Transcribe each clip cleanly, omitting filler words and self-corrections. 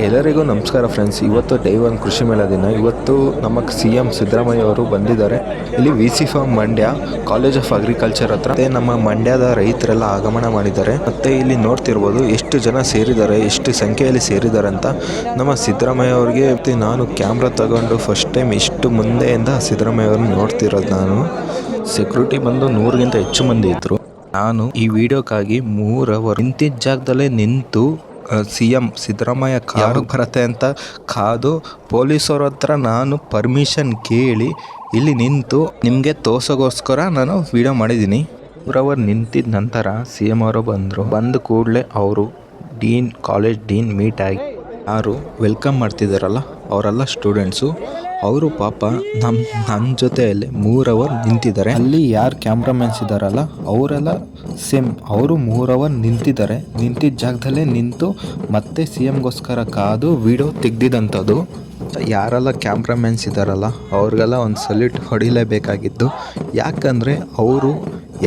ಎಲ್ಲರಿಗೂ ನಮಸ್ಕಾರ ಫ್ರೆಂಡ್ಸ್. ಇವತ್ತು ಡೇ 1 ಕೃಷಿ ಮೇಳ ದಿನ. ಇವತ್ತು ನಮ್ಮ CM ಸಿದ್ದರಾಮಯ್ಯ ಅವರು ಬಂದಿದ್ದಾರೆ. ಇಲ್ಲಿ VC farm Mandya college of agriculture ಹತ್ರ ಮತ್ತೆ ನಮ್ಮ ಮಂಡ್ಯದ ರೈತರೆಲ್ಲ ಆಗಮನ ಮಾಡಿದ್ದಾರೆ. ಮತ್ತೆ ಇಲ್ಲಿ ನೋಡ್ತಿರ್ಬೋದು ಎಷ್ಟು ಜನ ಸೇರಿದ್ದಾರೆ, ಎಷ್ಟು ಸಂಖ್ಯೆಯಲ್ಲಿ ಸೇರಿದ್ದಾರೆ ಅಂತ. ನಮ್ಮ ಸಿದ್ದರಾಮಯ್ಯ ಅವರಿಗೆ ನಾನು ಕ್ಯಾಮ್ರಾ ತಗೊಂಡು ಫಸ್ಟ್ ಟೈಮ್ ಇಷ್ಟು ಮುಂದೆಯಿಂದ ಸಿದ್ದರಾಮಯ್ಯ ಅವ್ರನ್ನ ನೋಡ್ತಿರೋದು. ನಾನು ಸೆಕ್ಯೂರಿಟಿ ಬಂದು 100ಗಿಂತ ಹೆಚ್ಚು ಮಂದಿ ಇದ್ರು. ನಾನು ಈ ವಿಡಿಯೋಕ್ಕಾಗಿ 3 ಅವರ್ ನಿಂತಿದ್ದ ಜಾಗದಲ್ಲೇ ನಿಂತು CM ಸಿದ್ದರಾಮಯ್ಯ ಯಾವಾಗ ಬರುತ್ತೆ ಅಂತ ಕಾದು ಪೊಲೀಸವ್ರ ಹತ್ರ ನಾನು ಪರ್ಮಿಷನ್ ಕೇಳಿ ಇಲ್ಲಿ ನಿಂತು ನಿಮಗೆ ತೋರ್ಸೋಗೋಸ್ಕರ ನಾನು ವಿಡಿಯೋ ಮಾಡಿದ್ದೀನಿ. 3 ಅವರ್ ನಿಂತಿದ್ದ ನಂತರ CM ಅವರು ಬಂದ ಕೂಡಲೇ ಅವರು ಕಾಲೇಜ್ ಡೀನ್ ಮೀಟ್ ಆಗಿ ಯಾರು ವೆಲ್ಕಮ್ ಮಾಡ್ತಿದ್ದಾರಲ್ಲ ಅವರೆಲ್ಲ ಸ್ಟೂಡೆಂಟ್ಸು. ಅವರು ಪಾಪ ನನ್ನ ಜೊತೆಯಲ್ಲಿ 3 ಅವರ್ ನಿಂತಿದ್ದಾರೆ. ಅಲ್ಲಿ ಯಾರು ಕ್ಯಾಮ್ರಾಮ್ಯಾನ್ಸ್ ಇದ್ದಾರಲ್ಲ ಅವರೆಲ್ಲ ಸೇಮ್ ಅವರು 3 ಅವರ್ ನಿಂತಿದ್ದಾರೆ. ನಿಂತಿದ್ದ ಜಾಗದಲ್ಲೇ ನಿಂತು ಮತ್ತೆ CMಗೋಸ್ಕರ ಕಾದು ವಿಡಿಯೋ ತೆಗ್ದಿದ್ದಂಥದ್ದು. ಯಾರೆಲ್ಲ ಕ್ಯಾಮ್ರಾಮ್ಯಾನ್ಸ್ ಇದ್ದಾರಲ್ಲ ಅವ್ರಿಗೆಲ್ಲ ಒಂದು ಸಲ್ಯೂಟ್ ಹೊಡಿಲೇಬೇಕಾಗಿತ್ತು. ಯಾಕಂದರೆ ಅವರು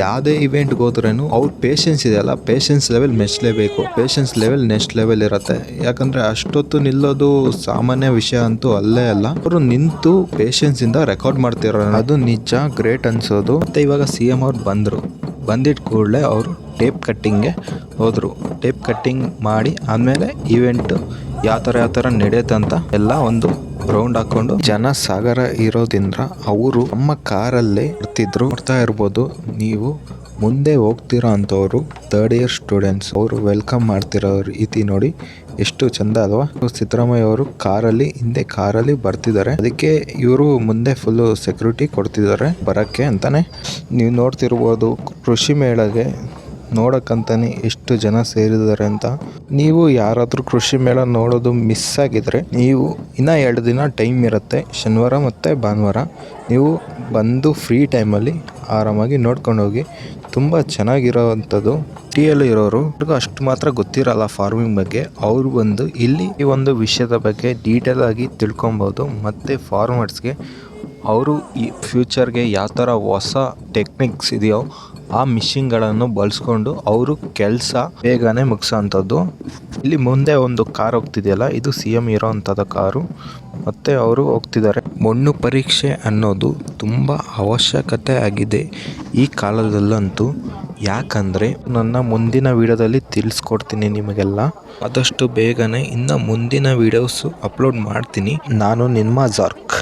ಯಾವುದೇ ಇವೆಂಟ್ಗೆ ಹೋದ್ರೂ ಅವ್ರ ಪೇಷನ್ಸ್ ಇದೆಯಲ್ಲ, ಪೇಷನ್ಸ್ ಲೆವೆಲ್ ಮೆಚ್ಚಲೇಬೇಕು. ಪೇಷನ್ಸ್ ಲೆವೆಲ್ ನೆಕ್ಸ್ಟ್ ಲೆವೆಲ್ ಇರುತ್ತೆ. ಯಾಕಂದರೆ ಅಷ್ಟೊತ್ತು ನಿಲ್ಲೋದು ಸಾಮಾನ್ಯ ವಿಷಯ ಅಂತೂ ಅಲ್ಲೇ ಅಲ್ಲ. ಅವರು ನಿಂತು ಪೇಷನ್ಸಿಂದ ರೆಕಾರ್ಡ್ ಮಾಡ್ತಿರೋ ಅದು ನಿಜ ಗ್ರೇಟ್ ಅನ್ಸೋದು. ಮತ್ತು ಇವಾಗ CM ಅವ್ರು ಬಂದಿದ್ದ ಕೂಡಲೇ ಅವರು ಟೇಪ್ ಕಟ್ಟಿಂಗ್ಗೆ ಹೋದರು. ಟೇಪ್ ಕಟ್ಟಿಂಗ್ ಮಾಡಿ ಆದಮೇಲೆ ಇವೆಂಟು ಯಾವ ಥರ ನಡೆಯುತ್ತೆ ಅಂತ ಎಲ್ಲ ಒಂದು ರೌಂಡ್ ಹಾಕ್ಕೊಂಡು ಜನ ಸಾಗರ ಇರೋದ್ರಿಂದ ಅವರು ನಮ್ಮ ಕಾರಲ್ಲೇ ಬರ್ತಿದ್ರು. ನೋಡ್ತಾ ಇರ್ಬೋದು ನೀವು ಮುಂದೆ ಹೋಗ್ತಿರೋ ಅಂಥವ್ರು 3rd ಇಯರ್ ಸ್ಟೂಡೆಂಟ್ಸ್. ಅವರು ವೆಲ್ಕಮ್ ಮಾಡ್ತಿರೋ ರೀತಿ ನೋಡಿ ಎಷ್ಟು ಚಂದ ಅಲ್ವಾ. ಸಿದ್ದರಾಮಯ್ಯ ಅವರು ಹಿಂದೆ ಕಾರಲ್ಲಿ ಬರ್ತಿದ್ದಾರೆ. ಅದಕ್ಕೆ ಇವರು ಮುಂದೆ ಫುಲ್ಲು ಸೆಕ್ಯೂರಿಟಿ ಕೊಡ್ತಿದ್ದಾರೆ ಬರೋಕ್ಕೆ ಅಂತಾನೆ. ನೀವು ನೋಡ್ತಿರ್ಬೋದು ಕೃಷಿ ಮೇಳಗೆ ನೋಡೋಕ್ಕಂತಾನೆ ಎಷ್ಟು ಜನ ಸೇರಿದ್ದಾರೆ ಅಂತ. ನೀವು ಯಾರಾದರೂ ಕೃಷಿ ಮೇಳ ನೋಡೋದು ಮಿಸ್ ಆಗಿದ್ರೆ ನೀವು ಇನ್ನೂ 2 ದಿನ ಟೈಮ್ ಇರುತ್ತೆ, ಶನಿವಾರ ಮತ್ತು ಭಾನುವಾರ. ನೀವು ಬಂದು ಫ್ರೀ ಟೈಮಲ್ಲಿ ಆರಾಮಾಗಿ ನೋಡ್ಕೊಂಡು ಹೋಗಿ. ತುಂಬ ಚೆನ್ನಾಗಿರೋವಂಥದ್ದು. ಸಿಟಿಯಲ್ಲಿ ಇರೋರು ಅಷ್ಟು ಮಾತ್ರ ಗೊತ್ತಿರಲ್ಲ ಫಾರ್ಮಿಂಗ್ ಬಗ್ಗೆ. ಅವರು ಬಂದು ಇಲ್ಲಿ ಈ ಒಂದು ವಿಷಯದ ಬಗ್ಗೆ ಡೀಟೇಲ್ ಆಗಿ ತಿಳ್ಕೊಬೋದು. ಮತ್ತು ಫಾರ್ಮರ್ಸ್ಗೆ ಅವರು ಈ ಫ್ಯೂಚರ್ಗೆ ಯಾವ ಥರ ಹೊಸ ಟೆಕ್ನಿಕ್ಸ್ ಇದೆಯೋ ಆ ಮಿಷಿನ್ಗಳನ್ನು ಬಳಸ್ಕೊಂಡು ಅವರು ಕೆಲಸ ಬೇಗನೆ ಮುಗಿಸೋವಂಥದ್ದು. ಇಲ್ಲಿ ಮುಂದೆ ಒಂದು ಕಾರ್ ಹೋಗ್ತಿದೆಯಲ್ಲ, ಇದು CM ಇರೋ ಅಂಥದ್ದು ಕಾರು. ಮತ್ತು ಅವರು ಹೋಗ್ತಿದ್ದಾರೆ. ಮಣ್ಣು ಪರೀಕ್ಷೆ ಅನ್ನೋದು ತುಂಬ ಅವಶ್ಯಕತೆ ಆಗಿದೆ ಈ ಕಾಲದಲ್ಲಂತೂ. ಯಾಕಂದರೆ ನನ್ನ ಮುಂದಿನ ವಿಡಿಯೋದಲ್ಲಿ ತಿಳಿಸ್ಕೊಡ್ತೀನಿ ನಿಮಗೆಲ್ಲ. ಆದಷ್ಟು ಬೇಗನೆ ಇನ್ನು ಮುಂದಿನ ವಿಡಿಯೋಸು ಅಪ್ಲೋಡ್ ಮಾಡ್ತೀನಿ. ನಾನು ನಿಮ್ಮ ಜಾರ್ಕ್.